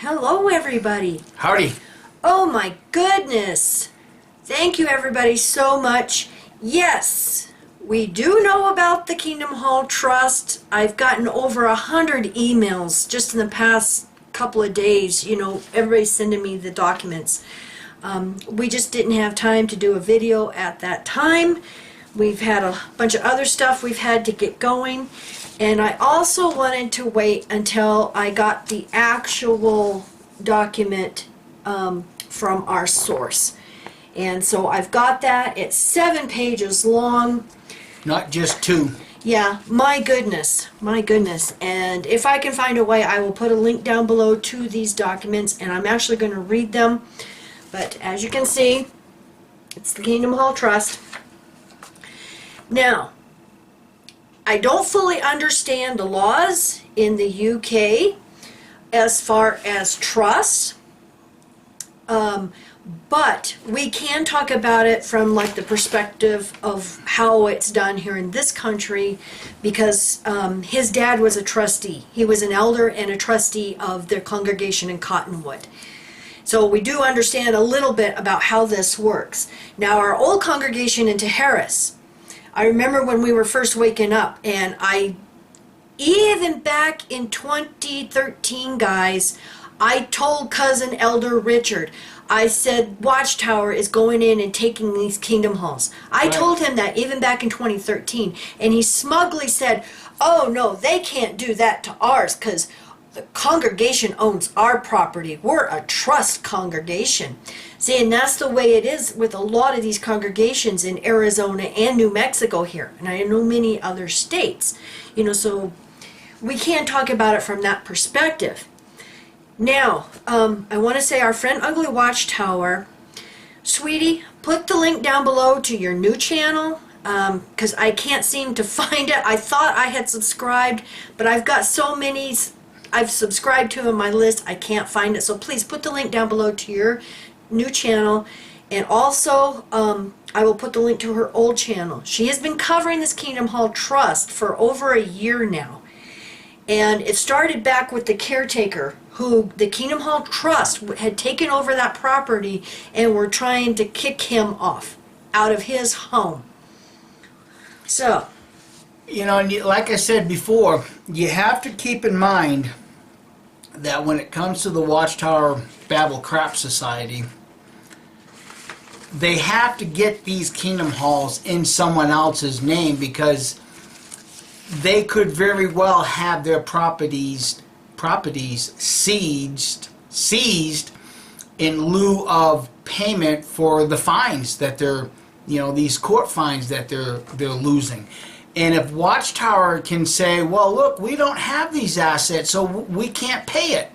Hello, everybody. Howdy. Oh, my goodness. Thank you, everybody, so much. Yes, we do know about the Kingdom Hall Trust. I've gotten over 100 emails just in the past couple of days. You know, everybody's sending me the documents. We just didn't have time to do a video at that time. We've had a bunch of other stuff we've had to get going. And I also wanted to wait until I got the actual document from our source. And so I've got that. It's 7 pages long. Not just 2. Yeah, my goodness, my goodness. And if I can find a way, I will put a link down below to these documents, and I'm actually going to read them. But as you can see, it's the Kingdom Hall Trust. Now, I don't fully understand the laws in the UK as far as trusts, but we can talk about it from like the perspective of how it's done here in this country, because his dad was a trustee. He was an elder and a trustee of the congregation in Cottonwood. So we do understand a little bit about how this works. Now, our old congregation in Harris, I remember when we were first waking up, and even back in 2013, guys, I told Cousin Elder Richard, I said Watchtower is going in and taking these kingdom halls. I told him that even back in 2013, and he smugly said, oh no, they can't do that to ours because the congregation owns our property. We're a trust congregation. See, and that's the way it is with a lot of these congregations in Arizona and New Mexico here, and I know many other states. You know, so we can't talk about it from that perspective. Now, I want to say our friend Ugly Watchtower, sweetie, put the link down below to your new channel, because I can't seem to find it. I thought I had subscribed, but I've got so many I've subscribed to on my list, I can't find it. So please put the link down below to your new channel. And also, I will put the link to her old channel. She has been covering this Kingdom Hall Trust for over a year now. And it started back with the caretaker, who the Kingdom Hall Trust had taken over that property and were trying to kick him off out of his home. So, you know, like I said before, you have to keep in mind that when it comes to the Watchtower Babel Crap Society, they have to get these kingdom halls in someone else's name, because they could very well have their properties seized in lieu of payment for the fines that they're, you know, these court fines that they're losing. And if Watchtower can say, well, look, we don't have these assets, so we can't pay it.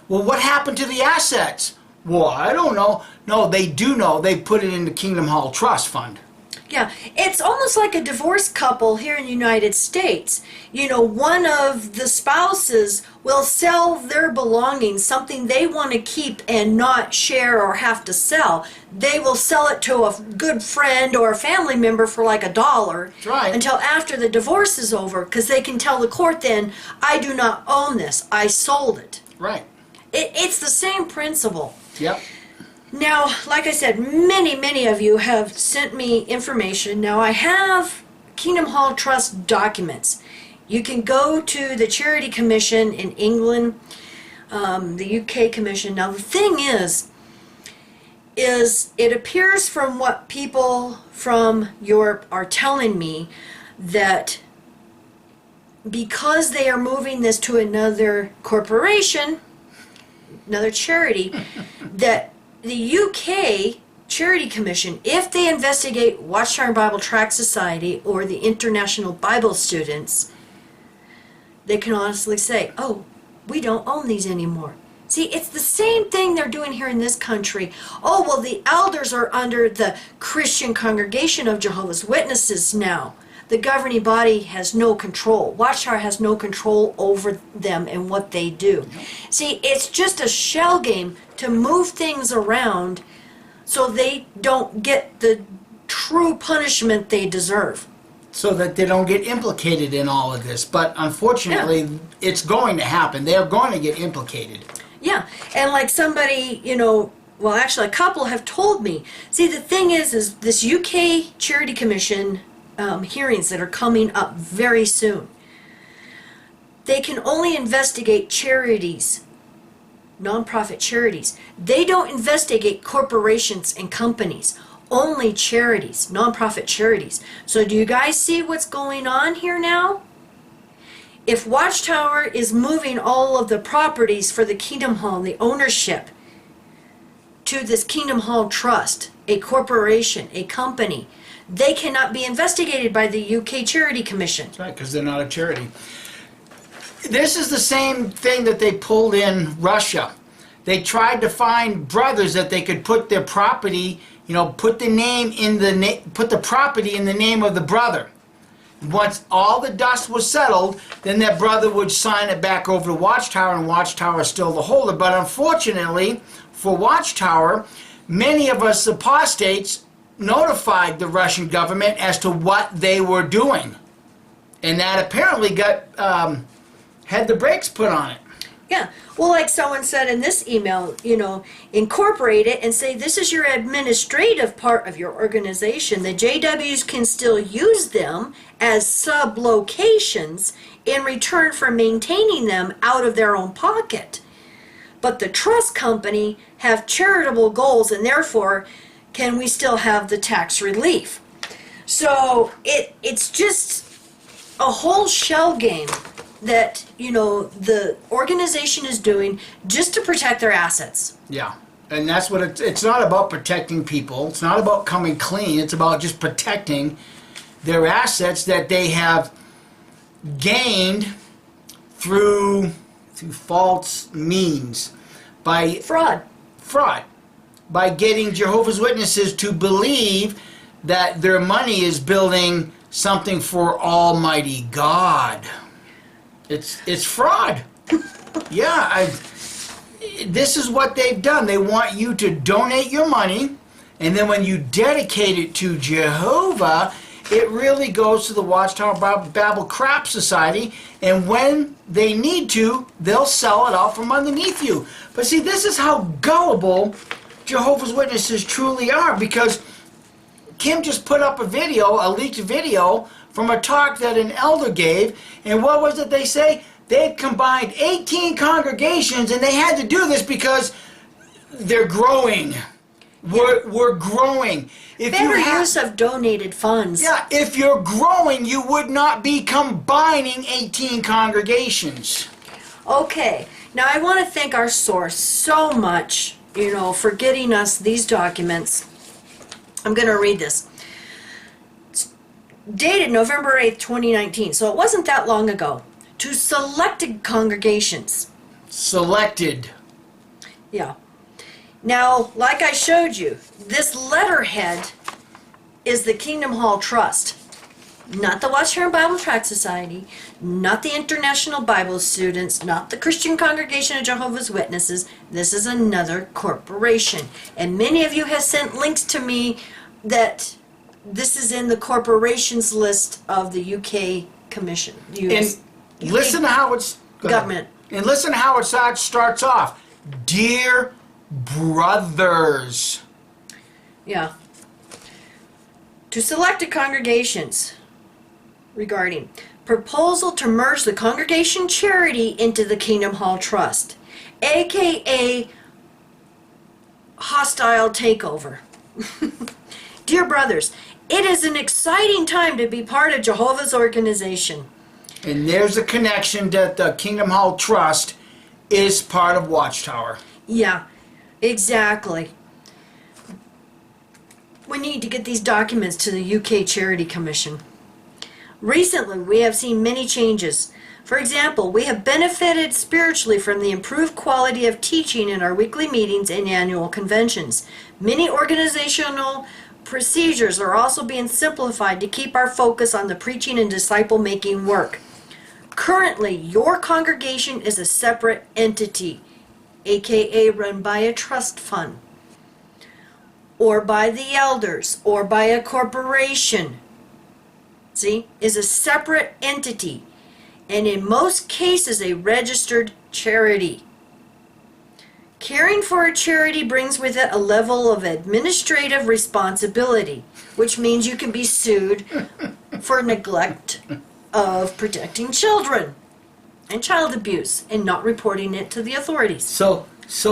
Well, what happened to the assets? Well, I don't know. No, they do know. They put it in the Kingdom Hall Trust Fund. yeah, it's almost like a divorced couple here in the United States. You know, one of the spouses will sell their belongings, something they want to keep and not share or have to sell. They will sell it to a good friend or a family member for like $1. That's right. Until after the divorce is over, because they can tell the court then, I do not own this, I sold it. Right. It's the same principle. Yep. Now, like I said, many of you have sent me information. Now, I have Kingdom Hall Trust documents. You can go to the Charity Commission in England, the UK Commission. Now, the thing is it appears from what people from Europe are telling me that because they are moving this to another corporation, another charity, that the UK Charity Commission, if they investigate Watchtower Bible Tract Society or the International Bible Students, they can honestly say, oh, we don't own these anymore. See, it's the same thing they're doing here in this country. Oh, well, the elders are under the Christian Congregation of Jehovah's Witnesses now. The governing body has no control. Watchtower has no control over them and what they do. See, it's just a shell game to move things around so they don't get the true punishment they deserve. So that they don't get implicated in all of this. But unfortunately, it's going to happen. They're going to get implicated. Yeah, and like somebody, well, actually, a couple have told me. See, the thing is this UK Charity Commission hearings that are coming up very soon. They can only investigate charities, nonprofit charities. They don't investigate corporations and companies. Only charities, nonprofit charities. So do you guys see what's going on here now? If Watchtower is moving all of the properties for the Kingdom Hall, the ownership, to this Kingdom Hall Trust, a corporation, a company, they cannot be investigated by the UK Charity Commission. That's right, because they're not a charity. This is the same thing that they pulled in Russia. They tried to find brothers that they could put their property, put the property in the name of the brother. Once all the dust was settled, then that brother would sign it back over to Watchtower, and Watchtower is still the holder. But unfortunately for Watchtower, many of us apostates notified the Russian government as to what they were doing. And that apparently had the brakes put on it. Yeah, well, like someone said in this email, incorporate it and say this is your administrative part of your organization. The JWs can still use them as sub-locations in return for maintaining them out of their own pocket. But the trust company have charitable goals, and therefore can we still have the tax relief. So it's just a whole shell game that the organization is doing just to protect their assets. Yeah, and that's what it's not about protecting people. It's not about coming clean. It's about just protecting their assets that they have gained through false means, by Fraud. By getting Jehovah's Witnesses to believe that their money is building something for Almighty God. It's fraud. Yeah, this is what they've done. They want you to donate your money, and then when you dedicate it to Jehovah, it really goes to the Watchtower Bible Crap Society, and when they need to, they'll sell it out from underneath you. But see, this is how gullible Jehovah's Witnesses truly are, because Kim just put up a leaked video from a talk that an elder gave, and what was it they say? They've combined 18 congregations, and they had to do this because they're growing. We're growing. Better use of donated funds. Yeah, if you're growing, you would not be combining 18 congregations. Okay, now I want to thank our source so much, for getting us these documents. I'm going to read this. It's dated November 8th, 2019, so it wasn't that long ago. To selected congregations. Selected. Yeah. Now, like I showed you, this letterhead is the Kingdom Hall Trust. Not the Watchtower Bible Tract Society, not the International Bible Students, not the Christian Congregation of Jehovah's Witnesses. This is another corporation. And many of you have sent links to me that this is in the corporations list of the UK Commission. And listen to how it's... government. And listen to how it starts off. Dear brothers. Yeah. To selected congregations regarding proposal to merge the congregation charity into the Kingdom Hall Trust, aka hostile takeover. Dear brothers, it is an exciting time to be part of Jehovah's organization. And there's a connection that the Kingdom Hall Trust is part of Watchtower. Yeah, exactly. We need to get these documents to the UK Charity Commission. Recently, we have seen many changes. For example, we have benefited spiritually from the improved quality of teaching in our weekly meetings and annual conventions. Many organizational procedures are also being simplified to keep our focus on the preaching and disciple-making work. Currently, your congregation is a separate entity, aka run by a trust fund, or by the elders, or by a corporation. See, is a separate entity, and in most cases a registered charity. Caring for a charity brings with it a level of administrative responsibility, which means you can be sued for neglect of protecting children and child abuse and not reporting it to the authorities. So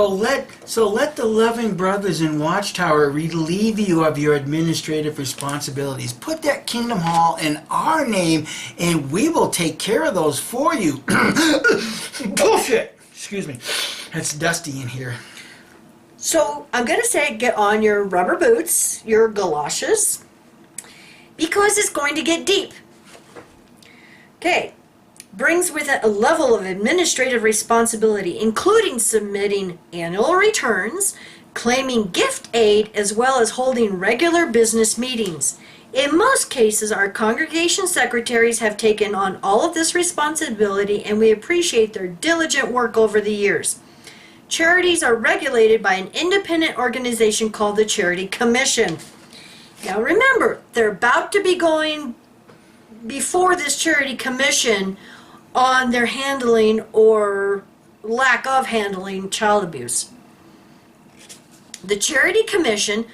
let the loving brothers in Watchtower relieve you of your administrative responsibilities. Put that Kingdom Hall in our name, and we will take care of those for you. Bullshit! Excuse me. It's dusty in here. So I'm going to say get on your rubber boots, your galoshes, because it's going to get deep. Okay. Brings with it a level of administrative responsibility, including submitting annual returns, claiming gift aid, as well as holding regular business meetings. In most cases, our congregation secretaries have taken on all of this responsibility, and we appreciate their diligent work over the years. Charities are regulated by an independent organization called the Charity Commission. Now remember, they're about to be going before this Charity Commission on their handling or lack of handling child abuse. The Charity Commission, ...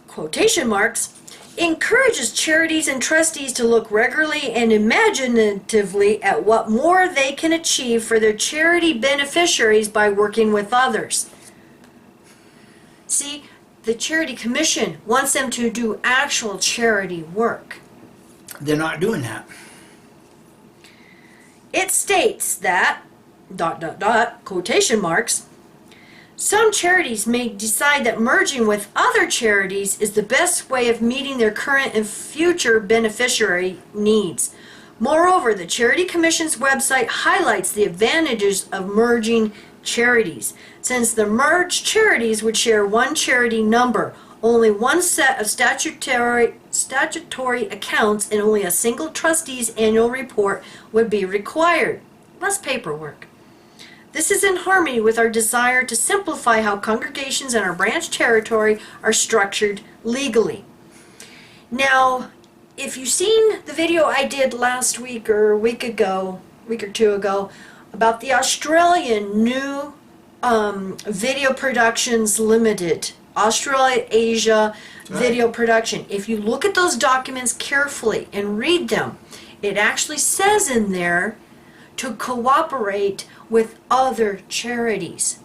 quotation marks, encourages charities and trustees to look regularly and imaginatively at what more they can achieve for their charity beneficiaries by working with others. See, the Charity Commission wants them to do actual charity work. They're not doing that. It states that, ... quotation marks, some charities may decide that merging with other charities is the best way of meeting their current and future beneficiary needs. Moreover, the Charity Commission's website highlights the advantages of merging charities. Since the merged charities would share one charity number, only one set of statutory accounts and only a single trustee's annual report would be required. Less paperwork. This is in harmony with our desire to simplify how congregations in our branch territory are structured legally. Now, if you've seen the video I did last week or a week or two ago, about the Australian new Video Productions Limited, Australia, Asia video production. If you look at those documents carefully and read them, it actually says in there to cooperate with other charities.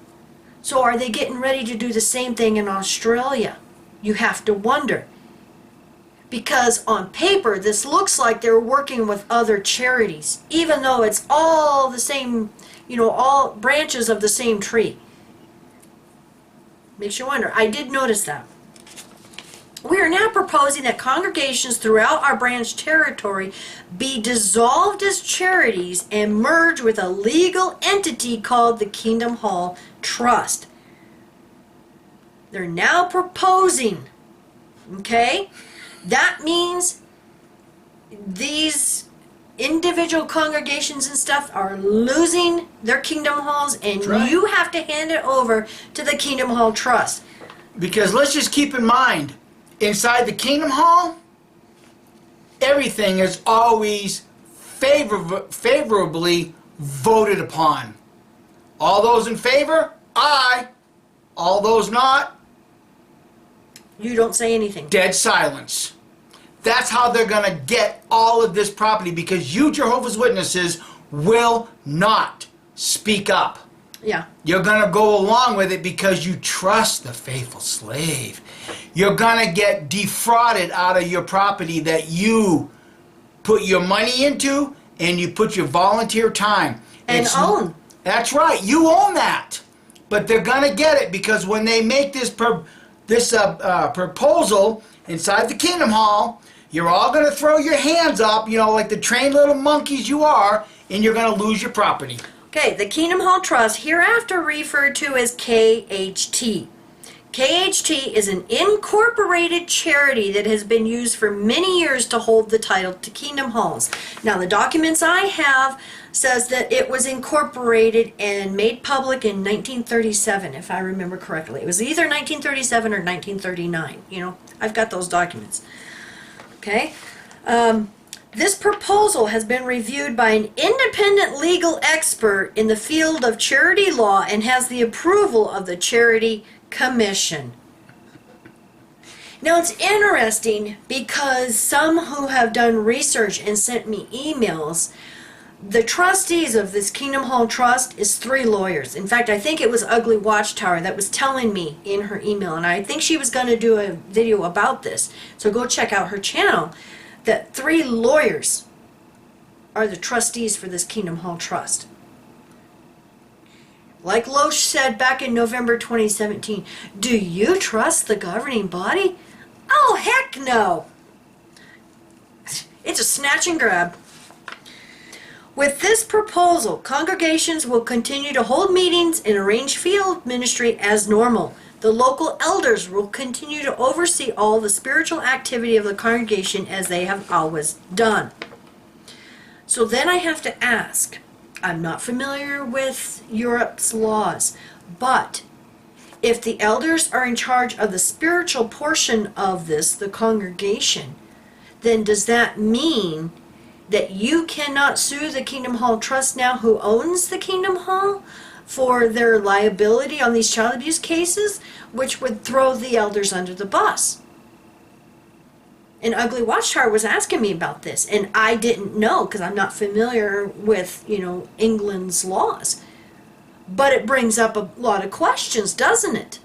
So are they getting ready to do the same thing in Australia? You have to wonder. Because on paper, this looks like they're working with other charities, even though it's all the same, all branches of the same tree. Makes you wonder. I did notice that. We are now proposing that congregations throughout our branch territory be dissolved as charities and merge with a legal entity called the Kingdom Hall Trust. They're now proposing, okay? That means these individual congregations and stuff are losing their Kingdom Halls, and right. You have to hand it over to the Kingdom Hall Trust. Because let's just keep in mind, inside the Kingdom Hall, everything is always favorably voted upon. All those in favor, aye. All those not, You don't say anything. dead silence. That's how they're going to get all of this property, because you, Jehovah's Witnesses, will not speak up. Yeah. You're going to go along with it because you trust the faithful slave. You're going to get defrauded out of your property that you put your money into and you put your volunteer time. And own. That's right. You own that. But they're going to get it because when they make this proposal inside the Kingdom Hall, you're all going to throw your hands up, like the trained little monkeys you are, and you're going to lose your property. Okay, the Kingdom Hall Trust, hereafter referred to as KHT. KHT is an incorporated charity that has been used for many years to hold the title to Kingdom Halls. Now, the documents I have says that it was incorporated and made public in 1937, if I remember correctly. It was either 1937 or 1939. I've got those documents. Okay? This proposal has been reviewed by an independent legal expert in the field of charity law and has the approval of the Charity Commission. Now it's interesting because some who have done research and sent me emails, the trustees of this Kingdom Hall Trust is 3 lawyers. In fact, I think it was Ugly Watchtower that was telling me in her email, and I think she was going to do a video about this, so go check out her channel, that 3 lawyers are the trustees for this Kingdom Hall Trust. Like Loesch said back in November 2017, do you trust the governing body? Oh, heck no! It's a snatch and grab. With this proposal, congregations will continue to hold meetings and arrange field ministry as normal. The local elders will continue to oversee all the spiritual activity of the congregation as they have always done. So then I have to ask, I'm not familiar with Europe's laws, but if the elders are in charge of the spiritual portion of this, the congregation, then does that mean that you cannot sue the Kingdom Hall Trust now who owns the Kingdom Hall for their liability on these child abuse cases, which would throw the elders under the bus? And Ugly Watchtower was asking me about this, and I didn't know because I'm not familiar with, England's laws. But it brings up a lot of questions, doesn't it?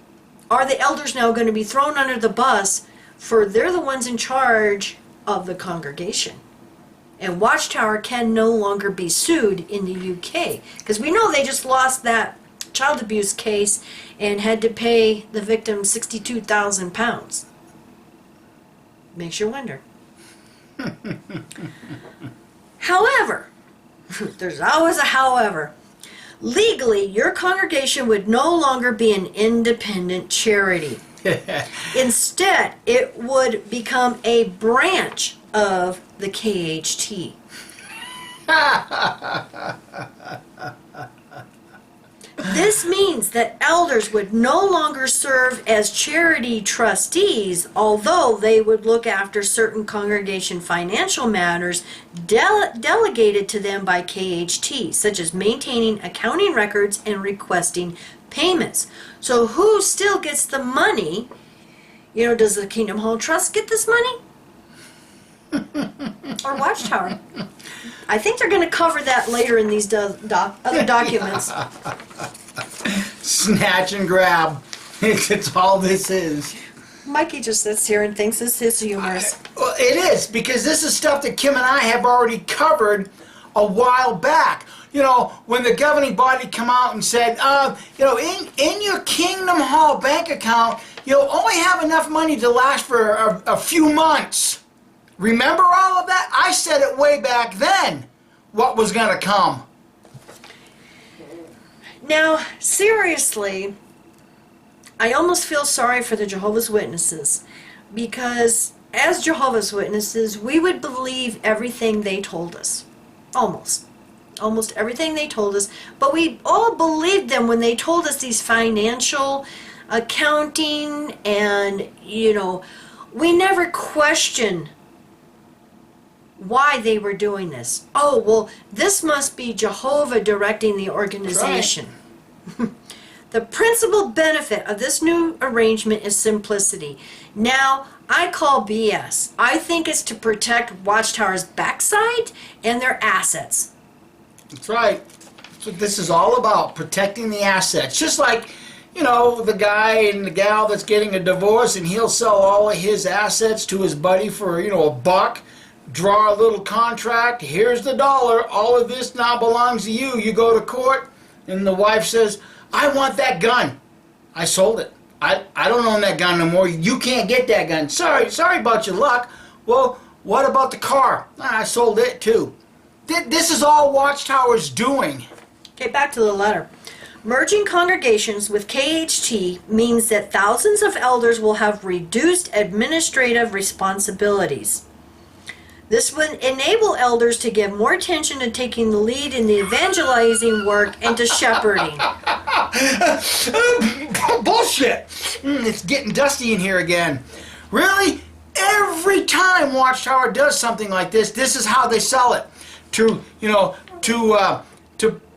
Are the elders now going to be thrown under the bus for they're the ones in charge of the congregation? And Watchtower can no longer be sued in the UK. Because we know they just lost that child abuse case and had to pay the victim £62,000. Makes you wonder. However, there's always a however. Legally, your congregation would no longer be an independent charity. Instead, it would become a branch of the KHT. This means that elders would no longer serve as charity trustees, although they would look after certain congregation financial matters delegated to them by KHT, such as maintaining accounting records and requesting payments. So who still gets the money? Does the Kingdom Hall Trust get this money? Or Watchtower? I think they're going to cover that later in these other documents. Snatch and grab. It's all this is. Mikey just sits here and thinks this is humorous. Well, it is, because this is stuff that Kim and I have already covered a while back. When the governing body come out and said, in your Kingdom Hall bank account, you'll only have enough money to last for a few months. Remember all of that? I said it way back then, what was going to come. Now, seriously, I almost feel sorry for the Jehovah's Witnesses, because as Jehovah's Witnesses, we would believe everything they told us. Almost everything they told us. But we all believed them when they told us these financial accounting, and, we never questioned why they were doing this. Oh, well, this must be Jehovah directing the organization. Right. The principal benefit of this new arrangement is simplicity. Now, I call BS. I think it's to protect Watchtower's backside and their assets. That's right. That's what this is all about, protecting the assets. Just like, the guy and the gal that's getting a divorce, and he'll sell all of his assets to his buddy for, a buck. Draw a little contract, here's the dollar, all of this now belongs to you. You go to court, and the wife says, I want that gun. I sold it. I don't own that gun no more. You can't get that gun. Sorry about your luck. Well, what about the car? I sold it too. This is all Watchtower's doing. Okay, back to the letter. Merging congregations with KHT means that thousands of elders will have reduced administrative responsibilities. This would enable elders to give more attention to taking the lead in the evangelizing work and to shepherding. Bullshit! It's getting dusty in here again. Really? every time Watchtower does something like this is how they sell it. To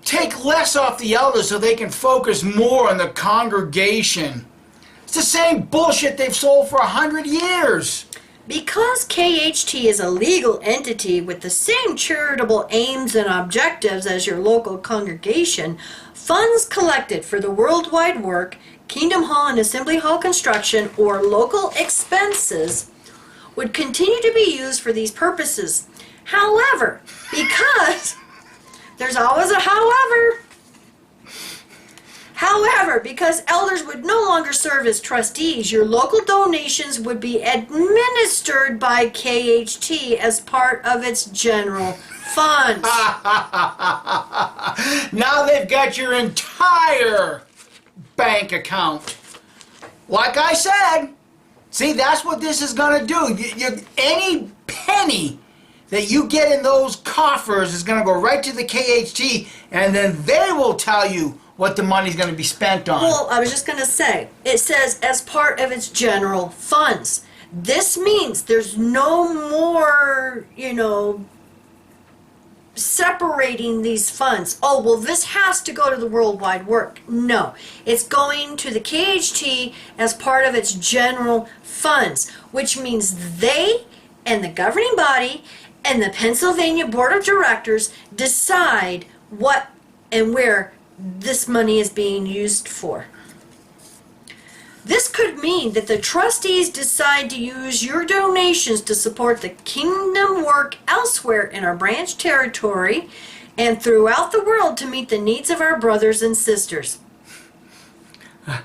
take less off the elders so they can focus more on the congregation. It's the same bullshit they've sold for 100 years. Because KHT is a legal entity with the same charitable aims and objectives as your local congregation, funds collected for the worldwide work, Kingdom Hall and Assembly Hall construction, or local expenses would continue to be used for these purposes. However, because there's always a however, because elders would no longer serve as trustees, your local donations would be administered by KHT as part of its general funds. Now they've got your entire bank account. Like I said, see, that's what this is going to do. Any penny that you get in those coffers is going to go right to the KHT, and then they will tell you what the money's going to be spent on. Well, I was just going to say, it says as part of its general funds. This means there's no more, separating these funds. Oh, well, this has to go to the worldwide work. No, it's going to the KHT as part of its general funds, which means they and the governing body and the Pennsylvania Board of Directors decide what and where this money is being used for. This could mean that the trustees decide to use your donations to support the kingdom work elsewhere in our branch territory and throughout the world to meet the needs of our brothers and sisters. I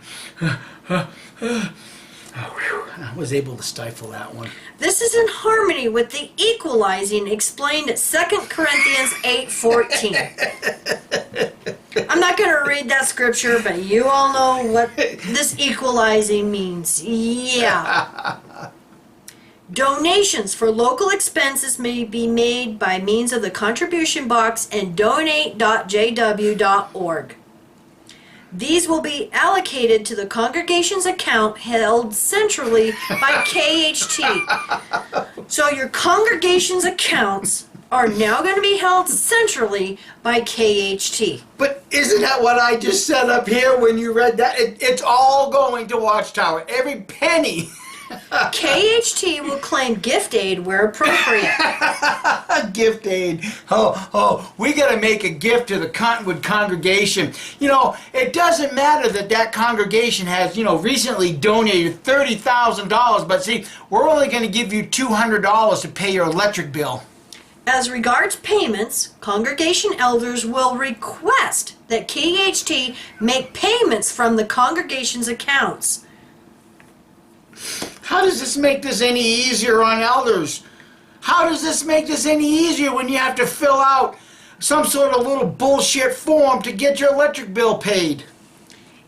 was able to stifle that one. This is in harmony with the equalizing explained at 2 Corinthians 8:14. I'm not going to read that scripture, but you all know what this equalizing means. Yeah. Donations for local expenses may be made by means of the contribution box and donate.jw.org. These will be allocated to the congregation's account held centrally by KHT. So your congregation's accounts are now going to be held centrally by KHT. But isn't that what I just said up here when you read that? It's all going to Watchtower. Every penny. KHT will claim gift aid where appropriate. Gift aid. Oh, we got to make a gift to the Cottonwood congregation. It doesn't matter that congregation has, recently donated $30,000, but see, we're only going to give you $200 to pay your electric bill. As regards payments, congregation elders will request that KHT make payments from the congregation's accounts. How does this make this any easier on elders? How does this make this any easier when you have to fill out some sort of little bullshit form to get your electric bill paid?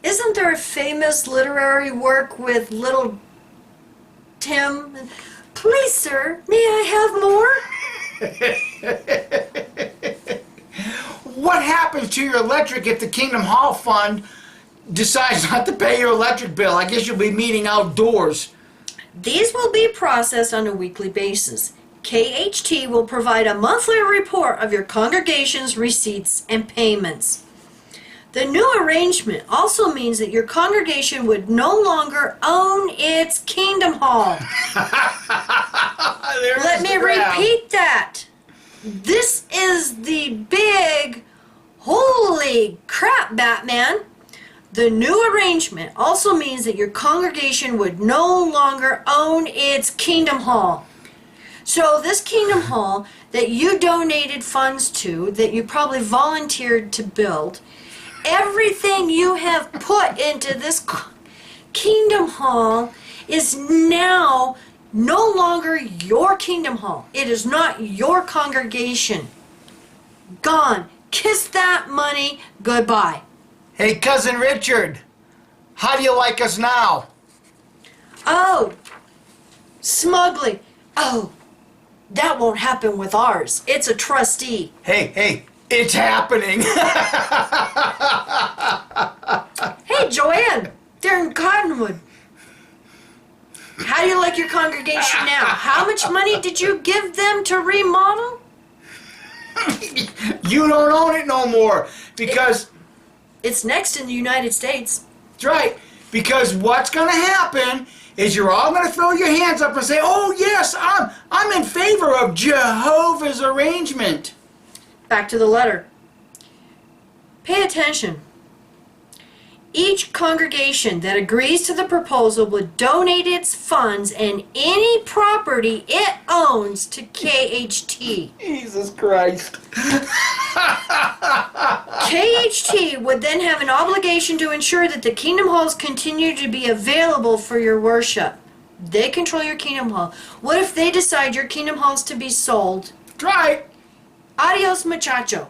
Isn't there a famous literary work with little Tim? Please, sir, may I have more? What happens to your electric if the Kingdom Hall Fund decides not to pay your electric bill? I guess you'll be meeting outdoors. These will be processed on a weekly basis. KHT will provide a monthly report of your congregation's receipts and payments. The new arrangement also means that your congregation would no longer own its Kingdom Hall. Let me repeat that. This is the big, holy crap, Batman. The new arrangement also means that your congregation would no longer own its Kingdom Hall. So this Kingdom Hall that you donated funds to, that you probably volunteered to build, everything you have put into this Kingdom Hall is now no longer your Kingdom Hall. It is not your congregation. Gone. Kiss that money goodbye. Hey, Cousin Richard, how do you like us now? Oh, smugly. Oh, that won't happen with ours. It's a trustee. Hey, it's happening. Hey, Joanne, they're in Cottonwood. How do you like your congregation now? How much money did you give them to remodel? You don't own it no more because It's next in the United States. that's right. Because what's going to happen is you're all going to throw your hands up and say, "Oh yes, I'm in favor of Jehovah's arrangement." Back to the letter. Pay attention. Each congregation that agrees to the proposal would donate its funds and any property it owns to KHT. Jesus Christ. KHT would then have an obligation to ensure that the Kingdom Halls continue to be available for your worship. They control your Kingdom Hall. What if they decide your Kingdom Hall is to be sold? Try. Adios, muchacho.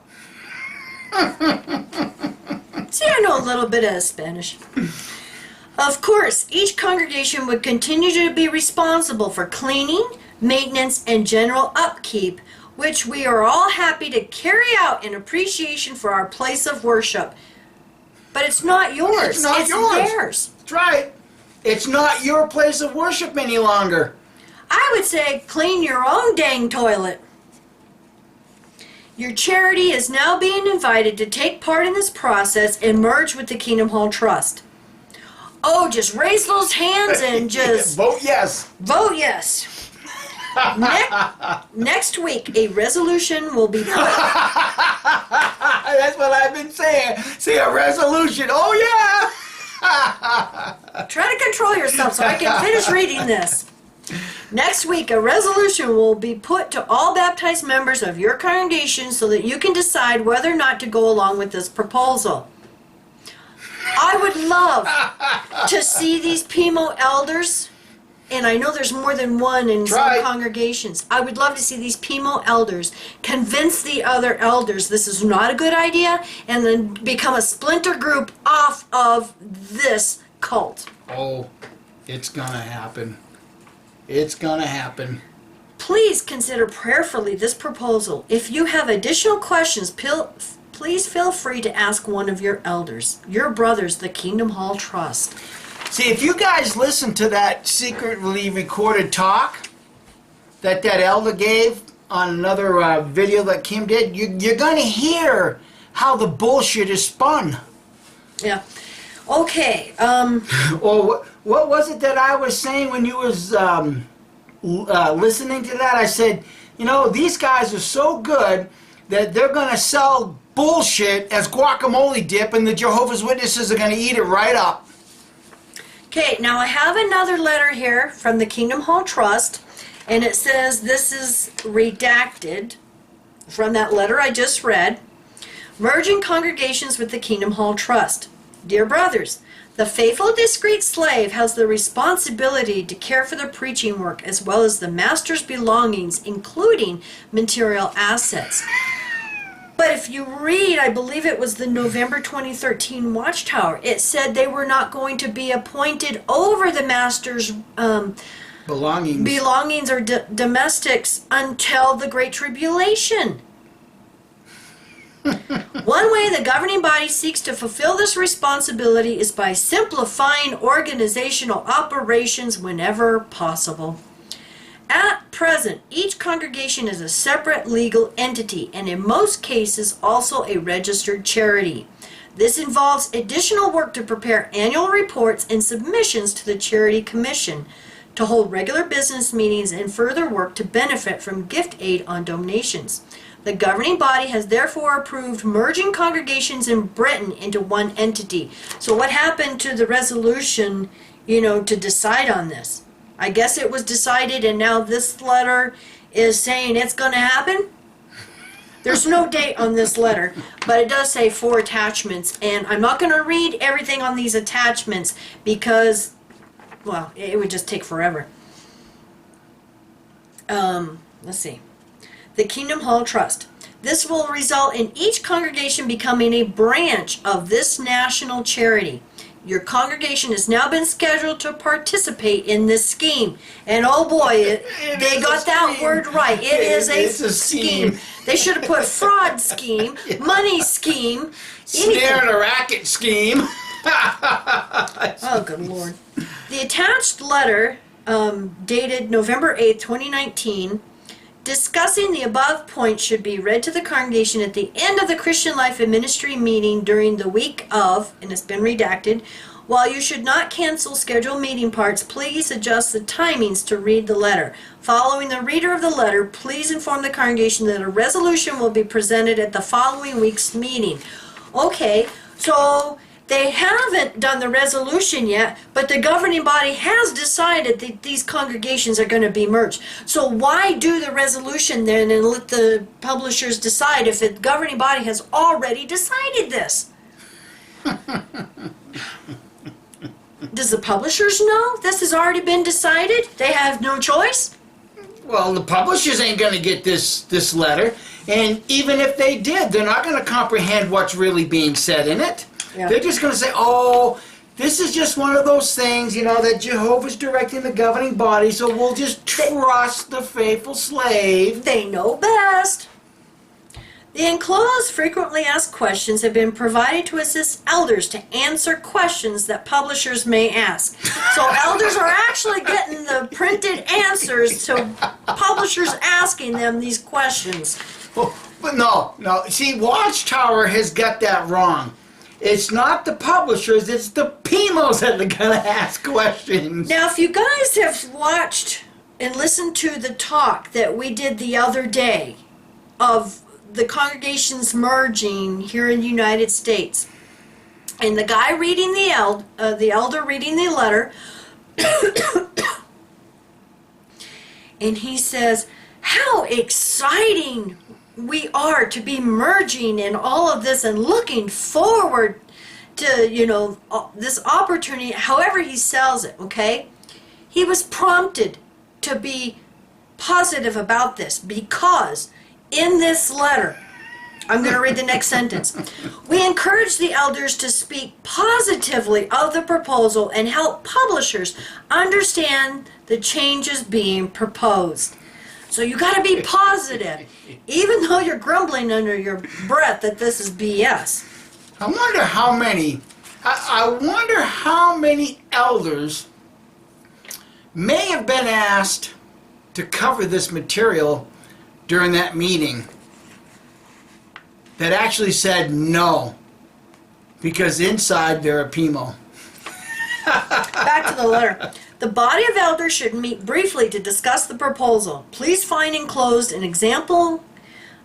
See, I know a little bit of Spanish. Of course, each congregation would continue to be responsible for cleaning, maintenance, and general upkeep, which we are all happy to carry out in appreciation for our place of worship. But it's not yours. It's not yours. Theirs. That's right. It's not your place of worship any longer. I would say clean your own dang toilet. Your charity is now being invited to take part in this process and merge with the Kingdom Hall Trust. Oh, just raise those hands and just Vote yes. vote yes. Next week, a resolution will be put. That's what I've been saying. See, a resolution. Oh, yeah. Try to control yourself so I can finish reading this. Next week, a resolution will be put to all baptized members of your congregation so that you can decide whether or not to go along with this proposal. I would love to see these PMO elders, and I know there's more than one in some congregations. I would love to see these PMO elders convince the other elders this is not a good idea and then become a splinter group off of this cult. Oh, it's going to happen. It's going to happen. Please consider prayerfully this proposal. If you have additional questions, please feel free to ask one of your elders, your brothers, the Kingdom Hall Trust. See, if you guys listen to that secretly recorded talk that elder gave on another video that Kim did, you're going to hear how the bullshit is spun. Yeah. Okay. Or what was it that I was saying when you was listening to that? I said, you know, these guys are so good that they're going to sell bullshit as guacamole dip and the Jehovah's Witnesses are going to eat it right up. Okay, now I have another letter here from the Kingdom Hall Trust, and it says this is redacted from that letter I just read. Merging congregations with the Kingdom Hall Trust. Dear brothers, the faithful, discreet slave has the responsibility to care for the preaching work as well as the master's belongings, including material assets. But if you read, I believe it was the November 2013 Watchtower, it said they were not going to be appointed over the master's belongings or domestics until the Great Tribulation. One way the governing body seeks to fulfill this responsibility is by simplifying organizational operations whenever possible. At present, each congregation is a separate legal entity and in most cases also a registered charity. This involves additional work to prepare annual reports and submissions to the Charity Commission, to hold regular business meetings and further work to benefit from gift aid on donations. The governing body has therefore approved merging congregations in Britain into one entity. So what happened to the resolution, to decide on this? I guess it was decided and now this letter is saying it's going to happen? There's no date on this letter, but it does say 4 attachments, and I'm not going to read everything on these attachments because, well, it would just take forever. Let's see. The Kingdom Hall Trust. This will result in each congregation becoming a branch of this national charity. Your congregation has now been scheduled to participate in this scheme. And oh boy, they got that word right. It is a scheme. They should have put fraud scheme, money scheme, snare and a racket scheme. Oh, good Lord. The attached letter dated November 8th, 2019, discussing the above points should be read to the congregation at the end of the Christian Life and Ministry meeting during the week of, and it's been redacted. While you should not cancel scheduled meeting parts, please adjust the timings to read the letter. Following the reader of the letter, please inform the congregation that a resolution will be presented at the following week's meeting. Okay, so they haven't done the resolution yet, but the governing body has decided that these congregations are going to be merged. So why do the resolution then and let the publishers decide if the governing body has already decided this? Does the publishers know this has already been decided? They have no choice? Well, the publishers ain't going to get this letter, and even if they did, they're not going to comprehend what's really being said in it. Yeah. They're just going to say, oh, this is just one of those things, that Jehovah's directing the governing body, so we'll just trust the faithful slave. They know best. The enclosed frequently asked questions have been provided to assist elders to answer questions that publishers may ask. So elders are actually getting the printed answers to publishers asking them these questions. But no. See, Watchtower has got that wrong. It's not the publishers, it's the PMOs that are going to ask questions. Now, if you guys have watched and listened to the talk that we did the other day of the congregations merging here in the United States, and the guy reading the elder reading the letter, and he says, how exciting we are to be merging in all of this and looking forward to, this opportunity, however he sells it, okay? He was prompted to be positive about this because in this letter, I'm going to read the next sentence. We encourage the elders to speak positively of the proposal and help publishers understand the changes being proposed. So you got to be positive, even though you're grumbling under your breath that this is BS. I wonder how many. I wonder how many elders may have been asked to cover this material during that meeting that actually said no, because inside they're a PMO. Back to the letter. The body of elders should meet briefly to discuss the proposal. Please find enclosed an example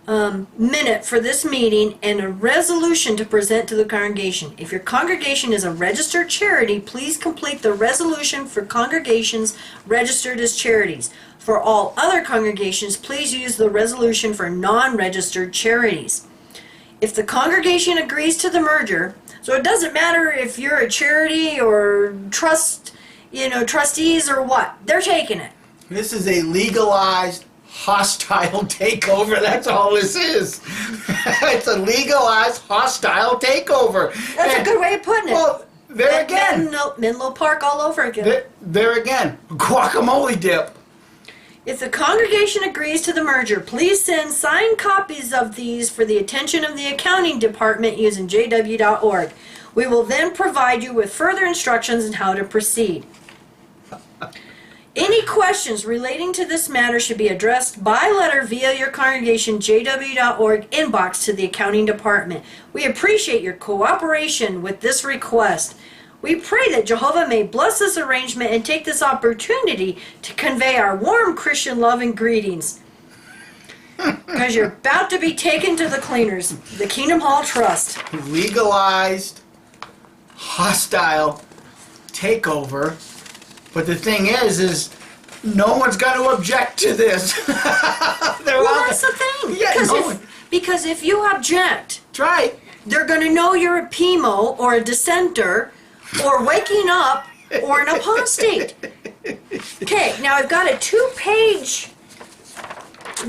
minute for this meeting and a resolution to present to the congregation. If your congregation is a registered charity, please complete the resolution for congregations registered as charities. For all other congregations, please use the resolution for non-registered charities. If the congregation agrees to the merger, so it doesn't matter if you're a charity or trustees or what, they're taking it. This is a legalized hostile takeover. That's all this is. It's a legalized hostile takeover. That's a good way of putting it. Well, there again. Menlo Park all over again. There again. Guacamole dip. If the congregation agrees to the merger, please send signed copies of these for the attention of the accounting department using jw.org. We will then provide you with further instructions on how to proceed. Any questions relating to this matter should be addressed by letter via your congregation jw.org inbox to the accounting department. We appreciate your cooperation with this request. We pray that Jehovah may bless this arrangement and take this opportunity to convey our warm Christian love and greetings. Because you're about to be taken to the cleaners, the Kingdom Hall Trust. Legalized hostile takeover. But the thing is no one's going to object to this. Well, that's the thing. Yeah, because if you object, that's right. they're going to know you're a PMO or a dissenter or waking up or an apostate. Okay, now I've got a 2-page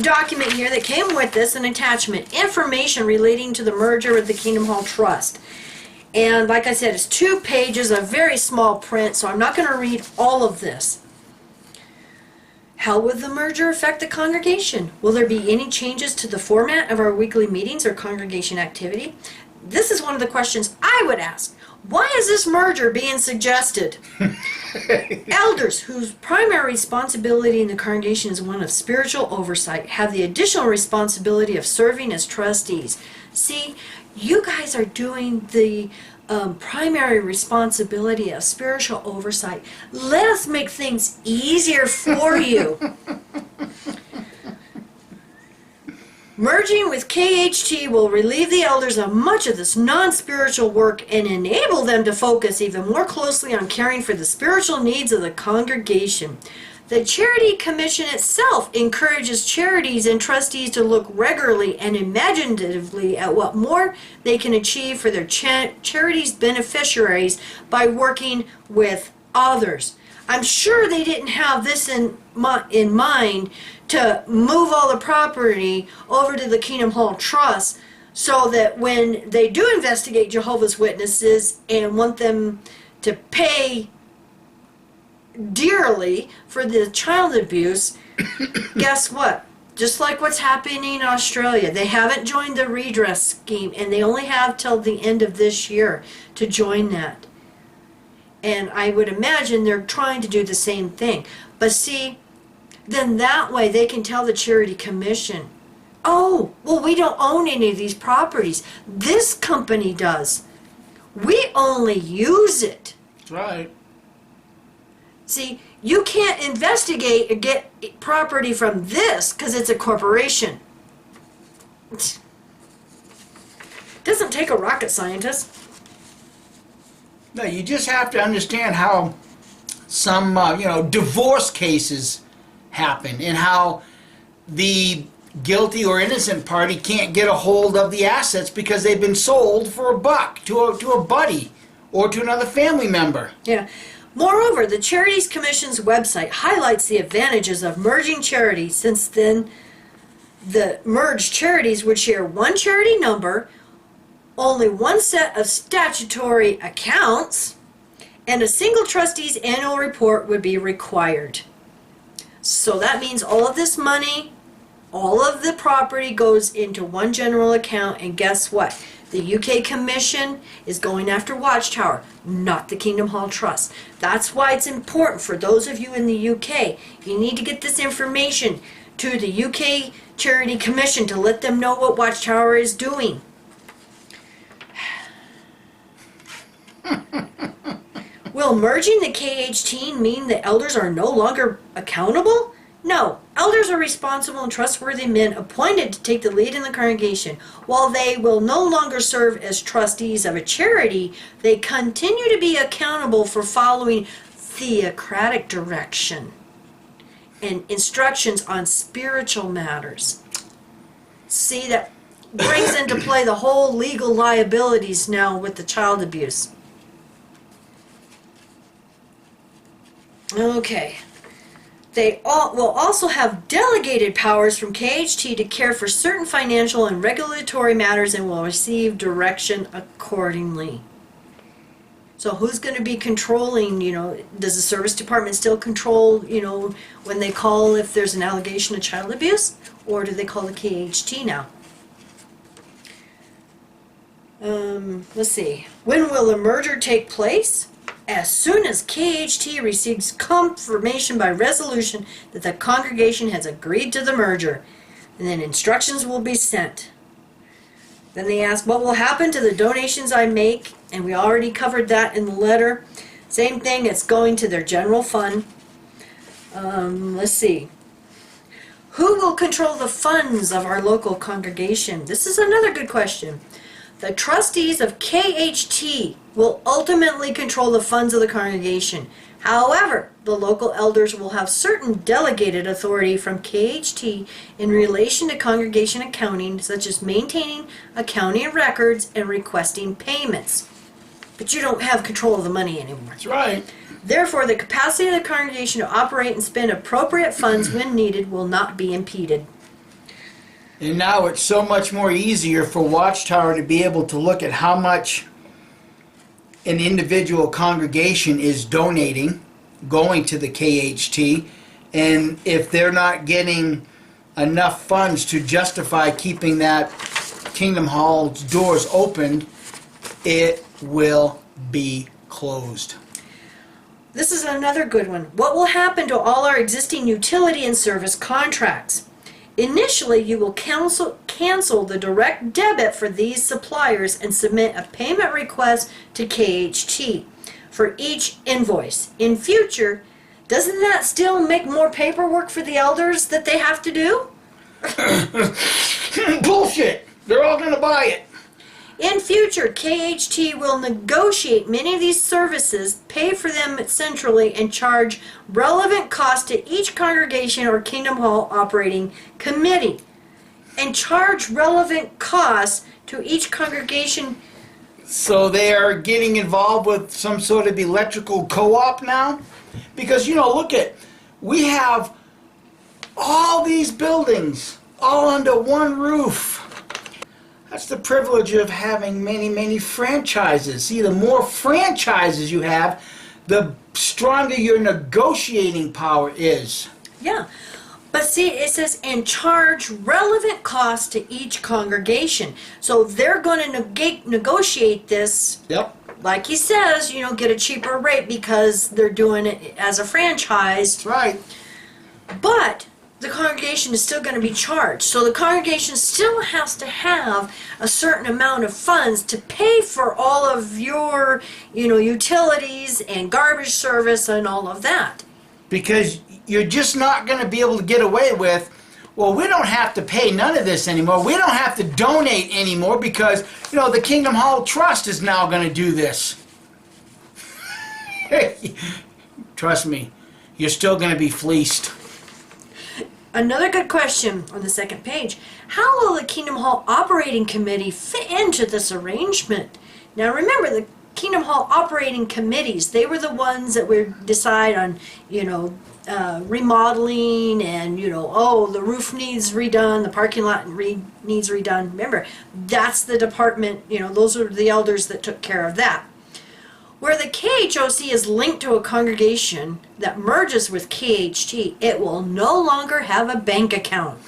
document here that came with this, an attachment, information relating to the merger with the Kingdom Hall Trust. And like I said, it's 2 pages of very small print, so I'm not going to read all of this. How will the merger affect the congregation? Will there be any changes to the format of our weekly meetings or congregation activity? this is one of the questions I would ask. Why is this merger being suggested? Elders, whose primary responsibility in the congregation is one of spiritual oversight, have the additional responsibility of serving as trustees. See, you guys are doing the primary responsibility of spiritual oversight. Let us make things easier for you. Merging with KHT will relieve the elders of much of this non-spiritual work and enable them to focus even more closely on caring for the spiritual needs of the congregation. The Charity Commission itself encourages charities and trustees to look regularly and imaginatively at what more they can achieve for their charity's beneficiaries by working with others. I'm sure they didn't have this in mind to move all the property over to the Kingdom Hall Trust so that when they do investigate Jehovah's Witnesses and want them to pay dearly for the child abuse, guess what? Just like what's happening in Australia, they haven't joined the redress scheme and they only have till the end of this year to join that. And I would imagine they're trying to do the same thing. But see, then that way they can tell the Charity Commission, oh, well, we don't own any of these properties. This company does. We only use it. That's right. See, you can't investigate or get property from this because it's a corporation. It doesn't take a rocket scientist. No, you just have to understand how some, divorce cases happen and how the guilty or innocent party can't get a hold of the assets because they've been sold for $1 to a buddy or to another family member. Yeah. Moreover, the Charities Commission's website highlights the advantages of merging charities, since then the merged charities would share one charity number, only one set of statutory accounts, and a single trustee's annual report would be required. So that means all of this money, all of the property goes into one general account, and guess what? The UK Commission is going after Watchtower, not the Kingdom Hall Trust. That's why it's important for those of you in the UK. You need to get this information to the UK Charity Commission to let them know what Watchtower is doing. Will merging the KHT mean the elders are no longer accountable? No. Elders are responsible and trustworthy men appointed to take the lead in the congregation. While they will no longer serve as trustees of a charity, they continue to be accountable for following theocratic direction and instructions on spiritual matters. See, that brings into play the whole legal liabilities now with the child abuse. Okay. They will also have delegated powers from KHT to care for certain financial and regulatory matters and will receive direction accordingly. So who's going to be controlling, does the service department still control, when they call if there's an allegation of child abuse? Or do they call the KHT now? Let's see. When will the merger take place? As soon as KHT receives confirmation by resolution that the congregation has agreed to the merger, and then instructions will be sent. Then they ask, what will happen to the donations I make? And we already covered that in the letter. Same thing, it's going to their general fund. Let's see. Who will control the funds of our local congregation? This is another good question. The trustees of KHT will ultimately control the funds of the congregation. However, the local elders will have certain delegated authority from KHT in relation to congregation accounting, such as maintaining accounting records and requesting payments. But you don't have control of the money anymore. That's right. Therefore, the capacity of the congregation to operate and spend appropriate funds when needed will not be impeded. And now it's so much more easier for Watchtower to be able to look at how much an individual congregation is donating, going to the KHT, and if they're not getting enough funds to justify keeping that Kingdom Hall's doors opened, it will be closed. This is another good one. What will happen to all our existing utility and service contracts? Initially, you will cancel the direct debit for these suppliers and submit a payment request to KHT for each invoice. In future, doesn't that still make more paperwork for the elders that they have to do? Bullshit! They're all going to buy it. In future, KHT will negotiate many of these services, pay for them centrally, and charge relevant costs to each congregation or Kingdom Hall operating committee. And charge relevant costs to each congregation. So they are getting involved with some sort of electrical co-op now? Because, look we have all these buildings all under one roof. That's the privilege of having many, many franchises. See, the more franchises you have, the stronger your negotiating power is. Yeah. But see, it says, and charge relevant costs to each congregation. So they're going to negotiate this. Yep. Like he says, get a cheaper rate because they're doing it as a franchise. That's right. But the congregation is still going to be charged. So the congregation still has to have a certain amount of funds to pay for all of your, utilities and garbage service and all of that. Because you're just not going to be able to get away with, well, we don't have to pay none of this anymore. We don't have to donate anymore because, the Kingdom Hall Trust is now going to do this. Trust me, you're still going to be fleeced. Another good question on the second page. How will the Kingdom Hall Operating Committee fit into this arrangement? Now remember, the Kingdom Hall Operating Committees, they were the ones that would decide on, remodeling and, the roof needs redone, the parking lot needs redone. Remember, that's the department, those are the elders that took care of that. Where the KHOC is linked to a congregation that merges with KHT, it will no longer have a bank account.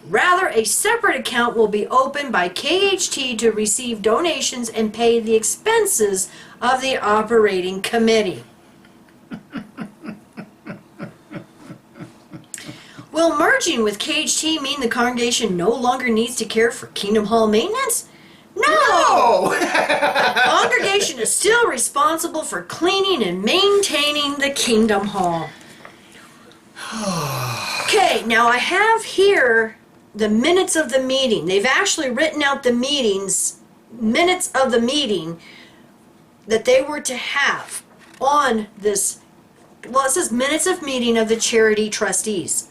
Rather, a separate account will be opened by KHT to receive donations and pay the expenses of the operating committee. Will merging with KHT mean the congregation no longer needs to care for Kingdom Hall maintenance? No! The congregation is still responsible for cleaning and maintaining the Kingdom Hall. Okay, now I have here the minutes of the meeting. They've actually written out the minutes of the meeting that they were to have on this. Well, it says minutes of meeting of the charity trustees.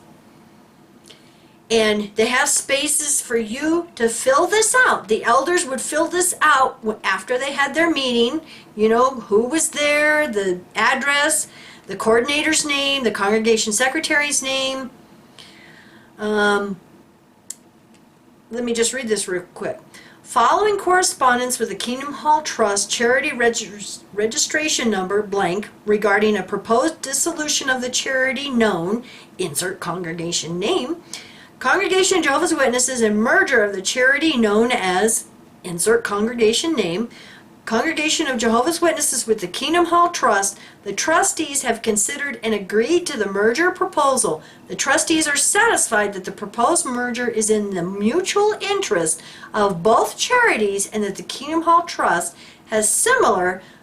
And they have spaces for you to fill this out. The elders would fill this out after they had their meeting. Who was there, the address, the coordinator's name, the congregation secretary's name. Let me just read this real quick. Following correspondence with the Kingdom Hall Trust charity registration number blank regarding a proposed dissolution of the charity known, insert congregation name, Congregation of Jehovah's Witnesses and merger of the charity known as, insert congregation name, Congregation of Jehovah's Witnesses with the Kingdom Hall Trust, the trustees have considered and agreed to the merger proposal. The trustees are satisfied that the proposed merger is in the mutual interest of both charities and that the Kingdom Hall Trust has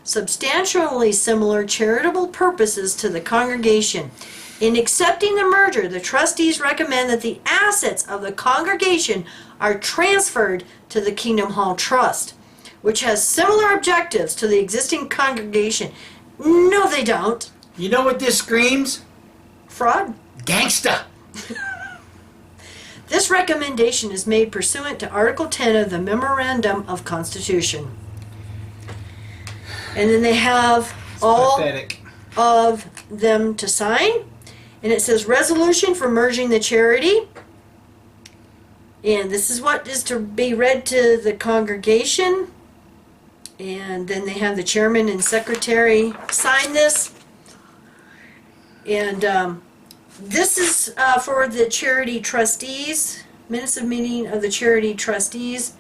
substantially similar charitable purposes to the congregation. In accepting the merger, the trustees recommend that the assets of the congregation are transferred to the Kingdom Hall Trust, which has similar objectives to the existing congregation. No, they don't. You know what this screams? Fraud. Gangsta. This recommendation is made pursuant to Article 10 of the Memorandum of Constitution. And then they have all Pathetic. of them to sign. And it says resolution for merging the charity. And this is what is to be read to the congregation. And then they have the chairman and secretary sign this. And this is for the charity trustees. Minutes of meeting of the charity trustees.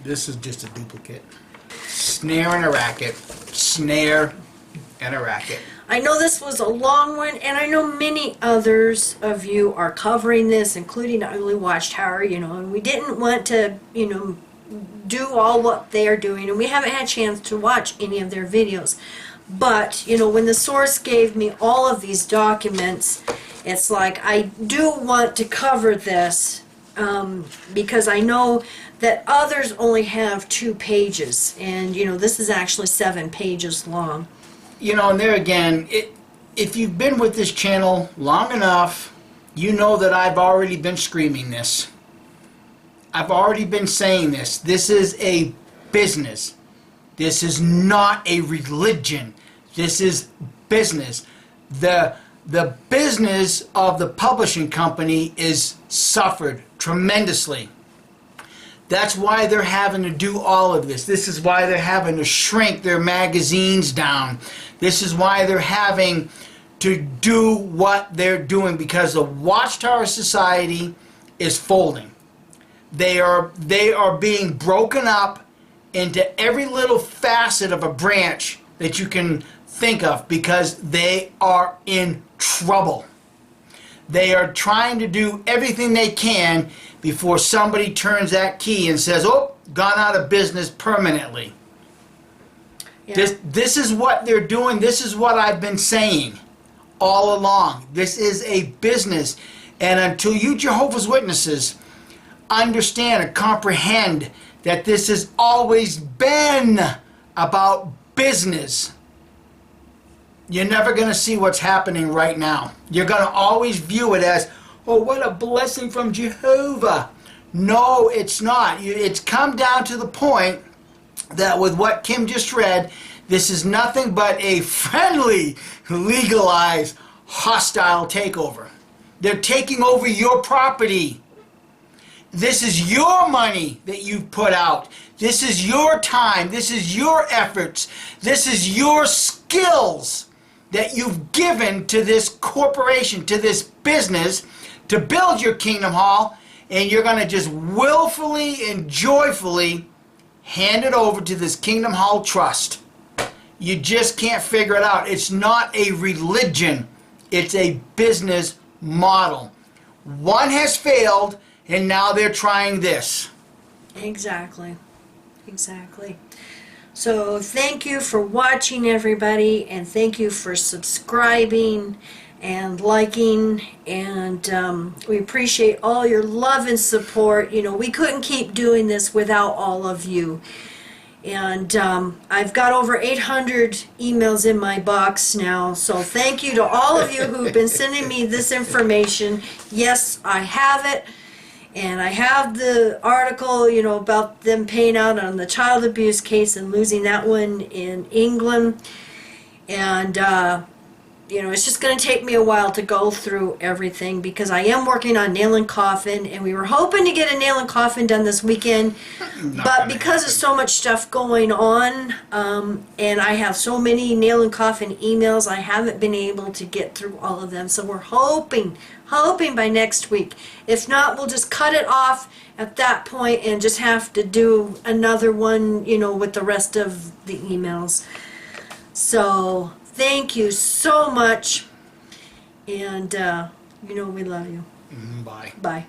This is just a duplicate. Snare and a racket. Snare and a racket. I know this was a long one, and I know many others of you are covering this, including Ugly Watchtower, and we didn't want to, do all what they are doing, and we haven't had a chance to watch any of their videos. But, when the source gave me all of these documents, it's like I do want to cover this because I know that others only have 2 pages, and, this is actually 7 pages long. And there again, if you've been with this channel long enough, you know that I've already been screaming this. I've already been saying this. This is a business. This is not a religion. This is business. The business of the publishing company is suffered tremendously. That's why they're having to do all of this. This is why they're having to shrink their magazines down. This is why they're having to do what they're doing, because the Watchtower Society is folding. They are being broken up into every little facet of a branch that you can think of, because they are in trouble. They are trying to do everything they can before somebody turns that key and says, oh, gone out of business permanently. Yeah. This is what they're doing. This is what I've been saying all along. This is a business. And until you Jehovah's Witnesses understand and comprehend that this has always been about business, you're never going to see what's happening right now. You're going to always view it as, oh, what a blessing from Jehovah. No, it's not. It's come down to the point that with what Kim just read, this is nothing but a friendly, legalized, hostile takeover. They're taking over your property. This is your money that you've put out. This is your time. This is your efforts. This is your skills that you've given to this corporation, to this business, to build your Kingdom Hall, and you're going to just willfully and joyfully hand it over to this Kingdom Hall Trust. You just can't figure it out. It's not a religion. It's a business model. One has failed, and now they're trying this. Exactly. Exactly. So thank you for watching, everybody, and thank you for subscribing and liking, and we appreciate all your love and support. We couldn't keep doing this without all of you. And I've got over 800 emails in my box now, so thank you to all of you who've been sending me this information. Yes, I have it. And I have the article, about them paying out on the child abuse case and losing that one in England. And, it's just going to take me a while to go through everything, because I am working on Nail and Coffin, and we were hoping to get a Nail and Coffin done this weekend. But because of so much stuff going on, and I have so many Nail and Coffin emails, I haven't been able to get through all of them. So we're hoping by next week. If not, we'll just cut it off at that point and just have to do another one, with the rest of the emails. So thank you so much, and we love you. Bye. Bye.